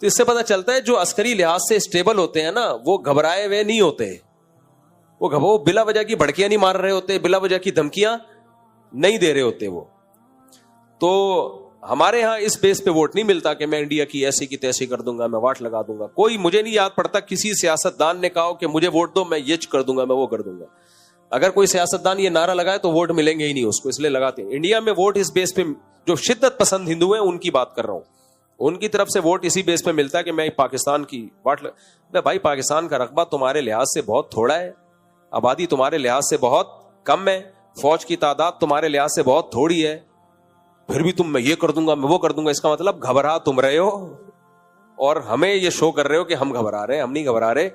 تو اس سے پتہ چلتا ہے جو عسکری لحاظ سے اسٹیبل ہوتے ہیں نا وہ گھبرائے ہوئے نہیں ہوتے, وہ بلا وجہ کی بھڑکیاں نہیں مار رہے ہوتے, بلا وجہ کی دھمکیاں نہیں دے رہے ہوتے. وہ تو ہمارے ہاں اس بیس پہ ووٹ نہیں ملتا کہ میں انڈیا کی ایسی کی تیسی کر دوں گا, میں واٹ لگا دوں گا. کوئی مجھے نہیں یاد پڑتا کسی سیاستدان نے کہا کہ مجھے ووٹ دو میں یہ کر دوں گا, میں وہ کر دوں گا. اگر کوئی سیاستدان یہ نعرہ لگائے تو ووٹ ملیں گے ہی نہیں اس کو, اس لیے لگاتے ہیں. انڈیا میں ووٹ اس بیس پہ, جو شدت پسند ہندو ہیں ان کی بات کر رہا ہوں, ان کی طرف سے ووٹ اسی بیس پہ ملتا ہے کہ میں پاکستان کی واٹ بھائی پاکستان کا رقبہ تمہارے لحاظ سے بہت تھوڑا ہے, آبادی تمہارے لحاظ سے بہت کم ہے, فوج کی تعداد تمہارے لحاظ سے بہت تھوڑی ہے, پھر بھی تم میں یہ کر دوں گا میں وہ کر دوں گا. اس کا مطلب گھبرا تم رہے ہو اور ہمیں یہ شو کر رہے ہو کہ ہم گھبرا رہے ہیں. ہم نہیں گھبرا رہے.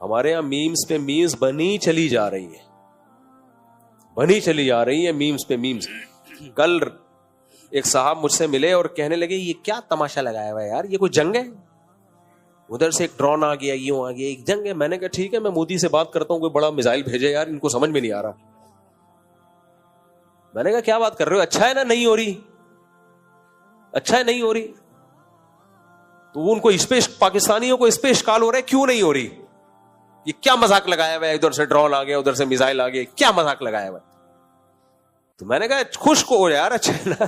ہمارے یہاں میمز پہ میمز بنی چلی جا رہی ہیں, بنی چلی جا رہی ہے میمز پہ میمز. کل ایک صاحب مجھ سے ملے اور کہنے لگے یہ کیا تماشا لگایا ہوا ہے یار, یہ کوئی جنگ ہے؟ ادھر سے ایک ڈرون آ گیا, یوں آ گیا, ایک جنگ ہے. میں نے کہا ٹھیک ہے میں مودی سے بات کرتا ہوں, کوئی بڑا میزائل بھیجے یار, ان کو سمجھ میں نہیں آ رہا. میں نے کہا کیا بات کر رہے ہو, اچھا ہے نا نہیں ہو رہی, اچھا ہے نہیں ہو رہی. تو وہ ان کو پاکستانیوں کو اس پہ اشکال ہو رہا ہے کیوں نہیں ہو رہی, یہ کیا مذاق لگایا ہوا ہے, ادھر سے ڈرون آ گیا ادھر سے میزائل آ گیا, کیا مذاق لگایا ہوا ہے. تو میں نے کہا خوش کو یار اچھا ہے نا.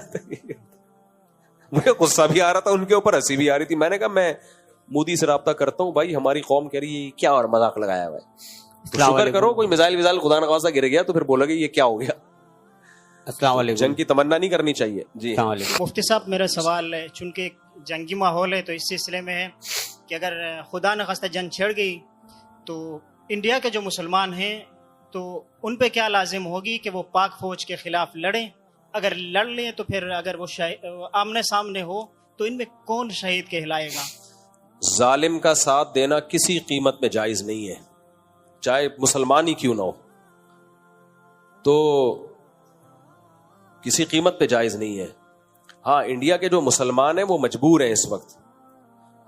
مجھے غصہ بھی آ رہا تھا ان کے اوپر, ہنسی بھی آ رہی تھی. میں نے کہا میں مودی سے رابطہ کرتا ہوں بھائی, ہماری قوم کہہ رہی ہے کیا اور مذاق لگایا ہوا ہے. شکر کرو کوئی میزائل خدا نخواستہ گر گیا تو پھر بولو گے یہ کیا ہو گیا. السلام علیکم. جنگ کی تمنا نہیں کرنی چاہیے. جی السلام علیکم. مفتی صاحب میرا سوال ہے, چونکہ جنگی ماحول ہے تو اس سلسلے میں ہے کہ اگر خدا نخواستہ جنگ چھڑ گئی تو انڈیا کے جو مسلمان ہیں تو ان پہ کیا لازم ہوگی کہ وہ پاک فوج کے خلاف لڑیں؟ اگر لڑ لیں تو پھر اگر وہ آمنے سامنے ہو تو ان میں کون شہید کہلائے گا؟ ظالم کا ساتھ دینا کسی قیمت میں جائز نہیں ہے, چاہے مسلمان ہی کیوں نہ ہو, تو کسی قیمت پہ جائز نہیں ہے. ہاں انڈیا کے جو مسلمان ہیں وہ مجبور ہیں اس وقت.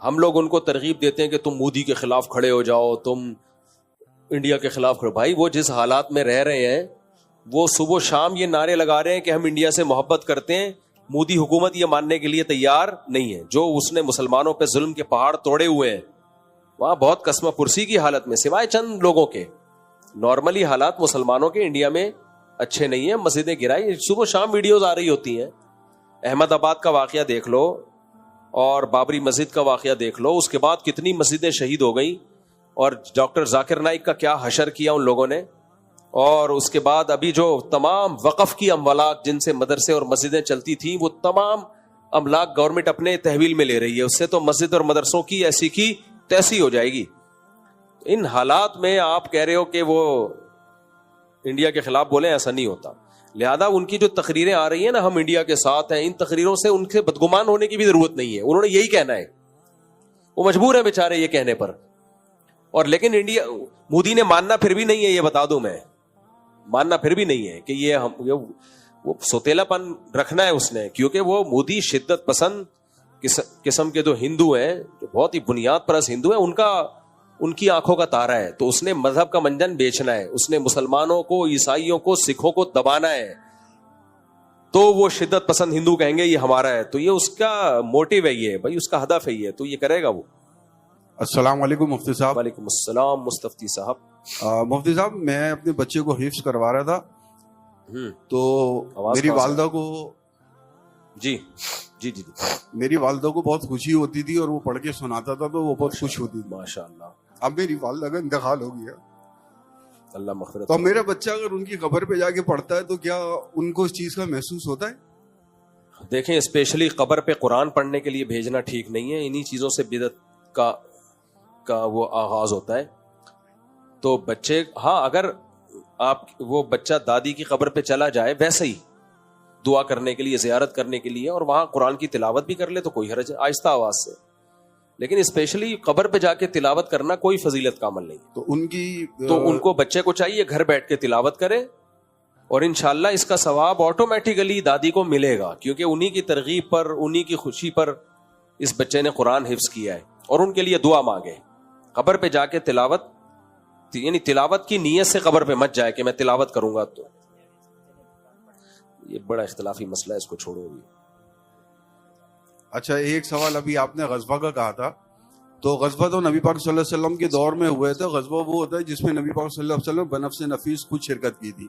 ہم لوگ ان کو ترغیب دیتے ہیں کہ تم مودی کے خلاف کھڑے ہو جاؤ, تم انڈیا کے خلاف کھڑے. بھائی وہ جس حالات میں رہ رہے ہیں وہ صبح و شام یہ نعرے لگا رہے ہیں کہ ہم انڈیا سے محبت کرتے ہیں, مودی حکومت یہ ماننے کے لیے تیار نہیں ہے. جو اس نے مسلمانوں پہ ظلم کے پہاڑ توڑے ہوئے ہیں وہاں بہت قسمہ پرسی کی حالت میں, سوائے چند لوگوں کے, نارملی حالات مسلمانوں کے انڈیا میں اچھے نہیں ہیں. مسجدیں گرائی, صبح شام ویڈیوز آ رہی ہوتی ہیں. احمد آباد کا واقعہ دیکھ لو اور بابری مسجد کا واقعہ دیکھ لو, اس کے بعد کتنی مسجدیں شہید ہو گئیں, اور ڈاکٹر ذاکر نائک کا کیا حشر کیا ان لوگوں نے. اور اس کے بعد ابھی جو تمام وقف کی املاک جن سے مدرسے اور مسجدیں چلتی تھیں وہ تمام املاک گورنمنٹ اپنے تحویل میں لے رہی ہے, اس سے تو مسجد اور مدرسوں کی ایسی کی تیسی ہو جائے گی. ان حالات میں آپ کہہ رہے ہو کہ وہ انڈیا کے خلاف بولیں, ایسا نہیں ہوتا. لہذا ان کی جو تقریریں آ رہی ہیں نا ہم انڈیا کے ساتھ ہیں, ان تقریروں سے ان کے بدگمان ہونے کی بھی ضرورت نہیں ہے. انہوں نے یہی کہنا ہے, وہ مجبور ہیں بیچارے یہ کہنے پر. اور لیکن انڈیا مودی نے ماننا پھر بھی نہیں ہے, یہ بتا دوں میں, ماننا پھر بھی نہیں ہے کہ یہ وہ سوتیلا پن رکھنا ہے اس نے, کیونکہ وہ مودی شدت پسند قسم کے جو ہندو ہیں, جو بہت ہی بنیاد پرست ہندو ہیں, ان کی آنکھوں کا تارا ہے. تو اس نے مذہب کا منجن بیچنا ہے, اس نے مسلمانوں کو, عیسائیوں کو, سکھوں کو دبانا ہے. تو وہ شدت پسند ہندو کہیں گے یہ ہمارا ہے, تو یہ اس کا موٹیو ہے, یہ بھائی اس کا ہدف ہے, یہ تو یہ کرے گا وہ. السلام علیکم مفتی صاحب. وعلیکم السلام مستفتی صاحب. مفتی صاحب میں اپنے بچے کو حفظ کروا رہا تھا, تو میری والدہ کو جی جی جی میری والدہ کو بہت خوشی ہوتی تھی اور وہ پڑھ کے سناتا تھا تو وہ بہت خوش ہوتی تھی. ماشاء اللہ. اب میری والدہ کا انتقال ہو گیا, اللہ مغفرت. تو میرا بچہ اگر ان کی قبر پہ جا کے پڑھتا ہے تو کیا ان کو اس چیز کا محسوس ہوتا ہے؟ دیکھیں اسپیشلی قبر پہ قرآن پڑھنے کے لیے بھیجنا ٹھیک نہیں ہے. انہی چیزوں سے بدعت کا وہ آغاز ہوتا ہے. تو بچے, ہاں اگر آپ وہ بچہ دادی کی قبر پہ چلا جائے ویسے ہی دعا کرنے کے لیے, زیارت کرنے کے لیے, اور وہاں قرآن کی تلاوت بھی کر لے تو کوئی حرج, آہستہ آواز سے. لیکن اسپیشلی قبر پہ جا کے تلاوت کرنا کوئی فضیلت کا عمل نہیں. تو ان کو بچے کو چاہیے گھر بیٹھ کے تلاوت کرے, اور انشاءاللہ اس کا ثواب آٹومیٹیکلی دادی کو ملے گا, کیونکہ انہی کی ترغیب پر, انہی کی خوشی پر اس بچے نے قرآن حفظ کیا ہے. اور ان کے لیے دعا مانگے. قبر پہ جا کے تلاوت, یعنی تلاوت کی نیت سے قبر پہ مت جائے کہ میں تلاوت کروں گا, تو یہ بڑا اختلافی مسئلہ ہے, اس کو چھوڑو. اچھا ایک سوال، ابھی آپ نے غزوہ کا کہا تھا، تو غزوہ تو نبی پاک صلی اللہ علیہ وسلم کے دور میں ہوئے تھے. غزوہ وہ ہوتا ہے جس میں نبی پاک صلی اللہ علیہ وسلم بنفس نفیس خود شرکت کی تھی.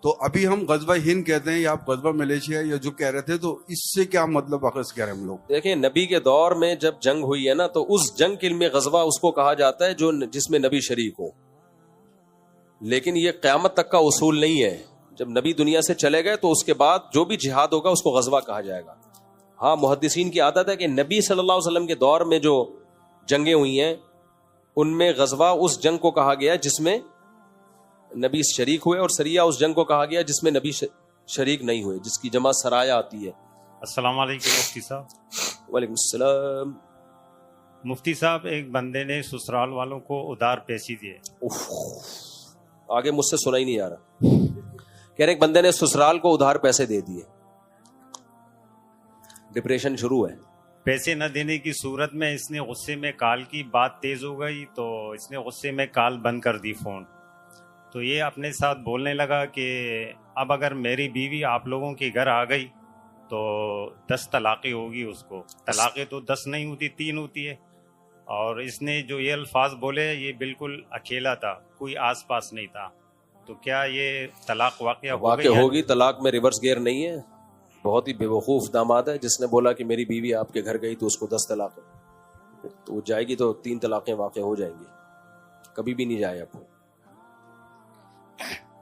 تو ابھی ہم غزوہ ہند کہتے ہیں یا آپ غزوہ ملیشیا یا جو کہہ رہے تھے، تو اس سے کیا مطلب اخذ کر رہے ہیں ہم لوگ؟ دیکھیں نبی کے دور میں جب جنگ ہوئی ہے نا، تو اس جنگ کے علم غزوہ اس کو کہا جاتا ہے جو جس میں نبی شریک ہو. لیکن یہ قیامت تک کا اصول نہیں ہے. جب نبی دنیا سے چلے گئے تو اس کے بعد جو بھی جہاد ہوگا اس کو غزوہ کہا جائے گا. ہاں محدثین کی عادت ہے کہ نبی صلی اللہ علیہ وسلم کے دور میں جو جنگیں ہوئی ہیں ان میں غزوہ اس جنگ کو کہا گیا جس میں نبی شریک ہوئے، اور سریہ اس جنگ کو کہا گیا جس میں نبی شریک نہیں ہوئے، جس کی جمع سرایہ آتی ہے. السلام علیکم مفتی صاحب. وعلیکم السلام. مفتی صاحب، ایک بندے نے سسرال والوں کو ادھار پیسے دیے. آگے مجھ سے سنا ہی نہیں آ رہا. کہہ رہے ایک بندے نے سسرال کو ادھار پیسے دے دیے، ڈپریشن شروع ہے. پیسے نہ دینے کی صورت میں اس نے غصے میں کال کی، بات تیز ہو گئی تو اس نے غصے میں کال بند کر دی فون. تو یہ اپنے ساتھ بولنے لگا کہ اب اگر میری بیوی آپ لوگوں کے گھر آ گئی تو 10 طلاقیں ہوگی. اس کو طلاقیں تو 10 نہیں ہوتی، 3 ہوتی ہے. اور اس نے جو یہ الفاظ بولے یہ بالکل اکیلا تھا، کوئی آس پاس نہیں تھا. تو کیا یہ طلاق واقع ہوگی؟ طلاق میں ریورس گیئر نہیں ہے. بہت ہی بے وقوف داماد ہے جس نے بولا کہ میری بیوی آپ کے گھر گئی تو اس کو 10 طلاق، تو وہ جائے گی تو 3 طلاقیں واقع ہو جائیں گی. کبھی بھی نہیں جائے.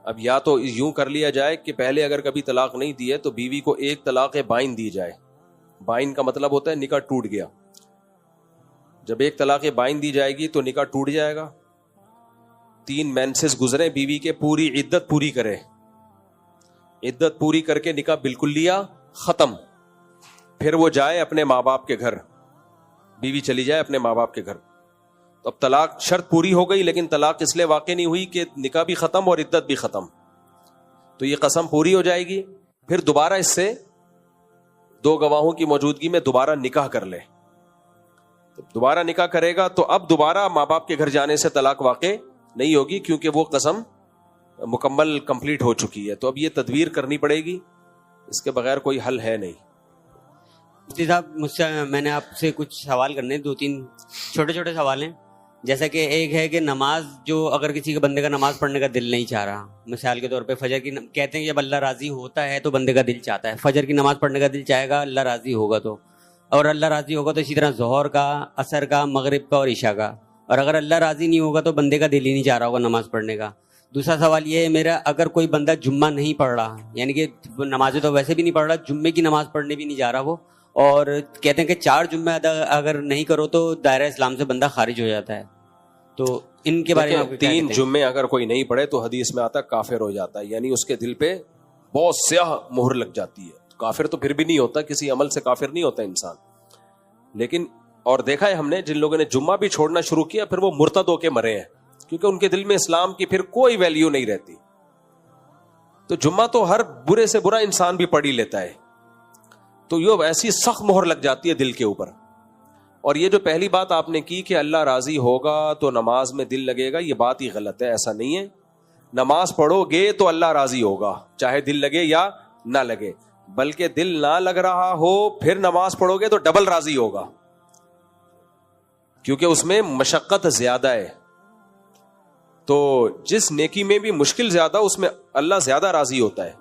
اب یا تو یوں کر لیا جائے کہ پہلے اگر کبھی طلاق نہیں دی ہے تو بیوی کو 1 طلاق بائن دی جائے. بائن کا مطلب ہوتا ہے نکاح ٹوٹ گیا. جب 1 طلاق بائن دی جائے گی تو نکاح ٹوٹ جائے گا. 3 مینسز گزرے، بیوی کے پوری عدت پوری کرے. عدت پوری کر کے نکاح بالکل لیا، ختم. پھر وہ جائے اپنے ماں باپ کے گھر، بیوی چلی جائے اپنے ماں باپ کے گھر. تو اب طلاق شرط پوری ہو گئی، لیکن طلاق اس لیے واقع نہیں ہوئی کہ نکاح بھی ختم اور عدت بھی ختم. تو یہ قسم پوری ہو جائے گی. پھر دوبارہ اس سے 2 گواہوں کی موجودگی میں دوبارہ نکاح کر لے. دوبارہ نکاح کرے گا تو اب دوبارہ ماں باپ کے گھر جانے سے طلاق واقع نہیں ہوگی، کیونکہ وہ قسم مکمل کمپلیٹ ہو چکی ہے. تو اب یہ تدبیر کرنی پڑے گی، اس کے بغیر کوئی حل ہے نہیں. مفتی صاحب مجھ سے میں نے آپ سے کچھ سوال کرنے، 2-3 چھوٹے چھوٹے سوال ہیں. جیسا کہ ایک ہے کہ نماز، جو اگر کسی کے بندے کا نماز پڑھنے کا دل نہیں چاہ رہا، مثال کے طور پہ فجر کی کہتے ہیں جب اللہ راضی ہوتا ہے تو بندے کا دل چاہتا ہے. فجر کی نماز پڑھنے کا دل چاہے گا اللہ راضی ہوگا تو، اور اللہ راضی ہوگا تو اسی طرح ظہر کا، عصر کا، مغرب کا اور عشاء کا. اور اگر اللہ راضی نہیں ہوگا تو بندے کا دل ہی نہیں چاہ رہا ہوگا نماز پڑھنے کا. دوسرا سوال یہ ہے میرا، اگر کوئی بندہ جمعہ نہیں پڑھ رہا، یعنی کہ نمازیں تو ویسے بھی نہیں پڑھ رہا، جمعے کی نماز پڑھنے بھی نہیں جا رہا وہ، اور کہتے ہیں کہ 4 جمعے اگر نہیں کرو تو دائرہ اسلام سے بندہ خارج ہو جاتا ہے. تو ان کے بارے میں 3 جمعے اگر کوئی نہیں پڑھے تو حدیث میں آتا ہے کافر ہو جاتا ہے، یعنی اس کے دل پہ بہت سیاہ مہر لگ جاتی ہے. کافر تو پھر بھی نہیں ہوتا، کسی عمل سے کافر نہیں ہوتا انسان. لیکن اور دیکھا ہے ہم نے جن لوگوں نے جمعہ بھی چھوڑنا شروع کیا پھر وہ مرتد ہو کے مرے ہیں، کیونکہ ان کے دل میں اسلام کی پھر کوئی ویلیو نہیں رہتی. تو جمعہ تو ہر برے سے برا انسان بھی پڑھ ہی لیتا ہے. تو یہ ایسی سخت مہر لگ جاتی ہے دل کے اوپر. اور یہ جو پہلی بات آپ نے کی کہ اللہ راضی ہوگا تو نماز میں دل لگے گا، یہ بات ہی غلط ہے. ایسا نہیں ہے. نماز پڑھو گے تو اللہ راضی ہوگا، چاہے دل لگے یا نہ لگے. بلکہ دل نہ لگ رہا ہو پھر نماز پڑھو گے تو ڈبل راضی ہوگا، کیونکہ اس میں مشقت زیادہ ہے. تو جس نیکی میں بھی مشکل زیادہ اس میں اللہ زیادہ راضی ہوتا ہے.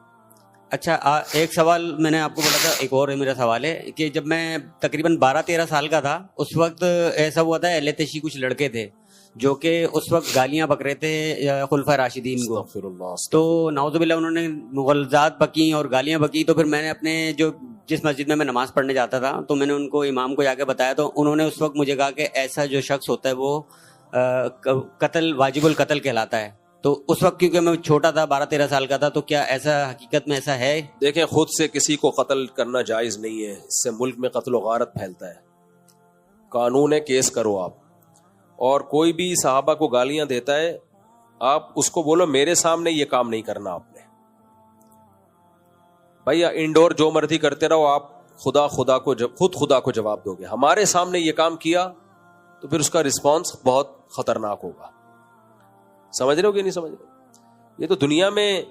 اچھا ایک سوال میں نے آپ کو بولا تھا، ایک اور میرا سوال ہے کہ جب میں تقریباً 12-13 سال کا تھا اس وقت ایسا ہوا تھا، اہل تشیع کچھ لڑکے تھے جو کہ اس وقت گالیاں بک رہے تھے خلفائے راشدین کو. تو نعوذ باللہ انہوں نے مغالطات بکی اور گالیاں بکی. تو پھر میں نے اپنے جس مسجد میں نماز پڑھنے جاتا تھا تو میں نے ان کو، امام کو جا کے بتایا، تو انہوں نے اس وقت مجھے کہا کہ ایسا جو شخص ہوتا ہے وہ قتل، واجب القتل کہلاتا ہے. تو اس وقت کیونکہ میں چھوٹا تھا، 12-13 سال کا تھا، تو کیا ایسا حقیقت میں ایسا ہے؟ دیکھیں خود سے کسی کو قتل کرنا جائز نہیں ہے، اس سے ملک میں قتل و غارت پھیلتا ہے. قانون ہے کیس کرو آپ. اور کوئی بھی صحابہ کو گالیاں دیتا ہے آپ اس کو بولو میرے سامنے یہ کام نہیں کرنا آپ نے. بھائی انڈور جو مرضی کرتے رہو، آپ خدا کو جواب دو گے. ہمارے سامنے یہ کام کیا تو پھر اس کا رسپانس بہت خطرناک ہوگا. سمجھ رہے ہو کہ نہیں سمجھ رہے؟ یہ تو دنیا میں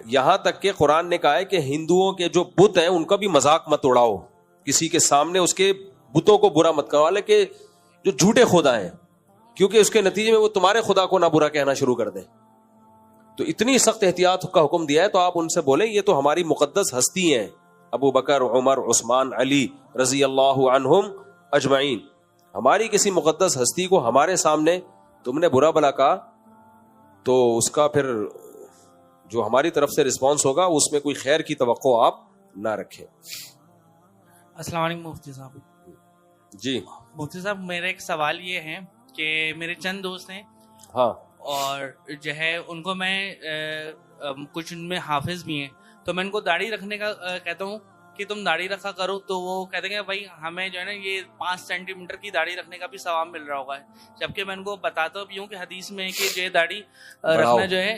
یہاں تک کہ قرآن نے کہا ہے کہ ہندوؤں کے جو بت ہیں ان کا بھی مذاق مت اڑاؤ. کسی کے سامنے اس کے بتوں کو برا مت کرو، کہ جو جھوٹے خدا ہیں، کیونکہ اس کے نتیجے میں وہ تمہارے خدا کو نہ برا کہنا شروع کر دیں. تو اتنی سخت احتیاط کا حکم دیا ہے، تو آپ ان سے بولیں یہ تو ہماری مقدس ہستی ہیں، ابو بکر، عمر، عثمان، علی رضی اللہ عنہم اجمعین. ہماری کسی مقدس ہستی کو ہمارے سامنے تم نے برا بلا کہا تو اس کا پھر جو ہماری طرف سے رسپانس ہوگا اس میں کوئی خیر کی توقع آپ نہ رکھیں. السلام علیکم مفتی صاحب. جی مفتی صاحب میرا ایک سوال یہ ہے کہ میرے چند دوست ہیں، ہاں، اور جو ہے ان کو میں کچھ ان میں حافظ بھی ہیں، تو میں ان کو داڑھی رکھنے کا کہتا ہوں کہ تم داڑھی رکھا کرو، تو وہ کہتے ہیں کہ بھائی ہمیں جو ہے نا یہ 5 سینٹی میٹر کی داڑھی رکھنے کا بھی ثواب مل رہا ہوگا. جبکہ میں ان کو بتاتا بھی ہوں کہ حدیث میں کہ جو داڑھی رکھنا جو ہے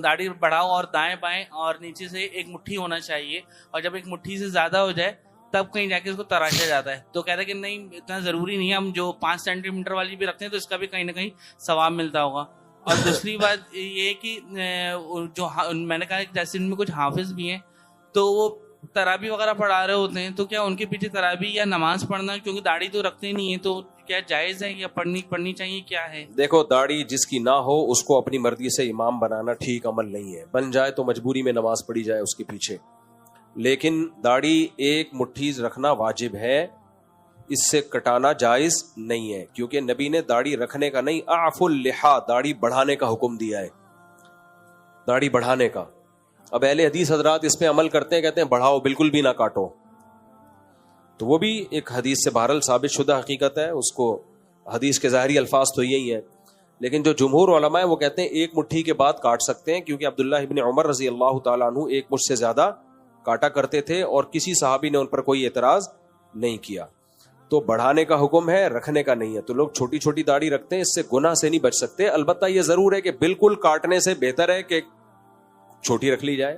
داڑھی بڑھاؤ اور دائیں بائیں اور نیچے سے ایک مٹھی ہونا چاہیے، اور جب ایک مٹھی سے زیادہ ہو جائے تب کہیں جا کے اس کو تراشا جاتا ہے. تو کہتا ہے کہ نہیں اتنا ضروری نہیں ہے، ہم جو 5 سینٹی میٹر والی بھی رکھتے ہیں تو اس کا بھی کہیں نہ کہیں ثواب ملتا ہوگا. اور دوسری بات یہ کہ جو میں نے کہا جیسے ان میں کچھ حافظ بھی ہیں تو وہ تراوی وغیرہ پڑھا رہے ہوتے ہیں، تو کیا ان کے پیچھے تراوی یا نماز پڑھنا، کیونکہ داڑھی تو رکھتے نہیں ہیں، تو کیا جائز ہے یا پڑھنی چاہیے، کیا ہے؟ دیکھو داڑھی جس کی نہ ہو اس کو اپنی مرضی سے امام بنانا ٹھیک عمل نہیں ہے. بن جائے تو مجبوری میں نماز پڑھی جائے اس کے پیچھے، لیکن داڑھی ایک مٹھی رکھنا واجب ہے، اس سے کٹانا جائز نہیں ہے، کیونکہ نبی نے داڑھی رکھنے کا نہیں، اعفوا اللحا داڑھی بڑھانے کا حکم دیا ہے، داڑھی بڑھانے کا. اب اہل حدیث حضرات اس پہ عمل کرتے ہیں، کہتے ہیں بڑھاؤ بالکل بھی نہ کاٹو، تو وہ بھی ایک حدیث سے بہرحال ثابت شدہ حقیقت ہے، اس کو حدیث کے ظاہری الفاظ تو یہی ہیں. لیکن جو جمہور علماء ہیں وہ کہتے ہیں ایک مٹھی کے بعد کاٹ سکتے ہیں، کیونکہ عبداللہ ابن عمر رضی اللہ تعالیٰ عنہ ایک مٹھ سے زیادہ کاٹا کرتے تھے اور کسی صحابی نے ان پر کوئی اعتراض نہیں کیا. تو بڑھانے کا حکم ہے، رکھنے کا نہیں ہے. تو لوگ چھوٹی چھوٹی داڑھی رکھتے ہیں، اس سے گناہ سے نہیں بچ سکتے. البتہ یہ ضرور ہے کہ بالکل کاٹنے سے بہتر ہے کہ چھوٹی رکھ لی جائے.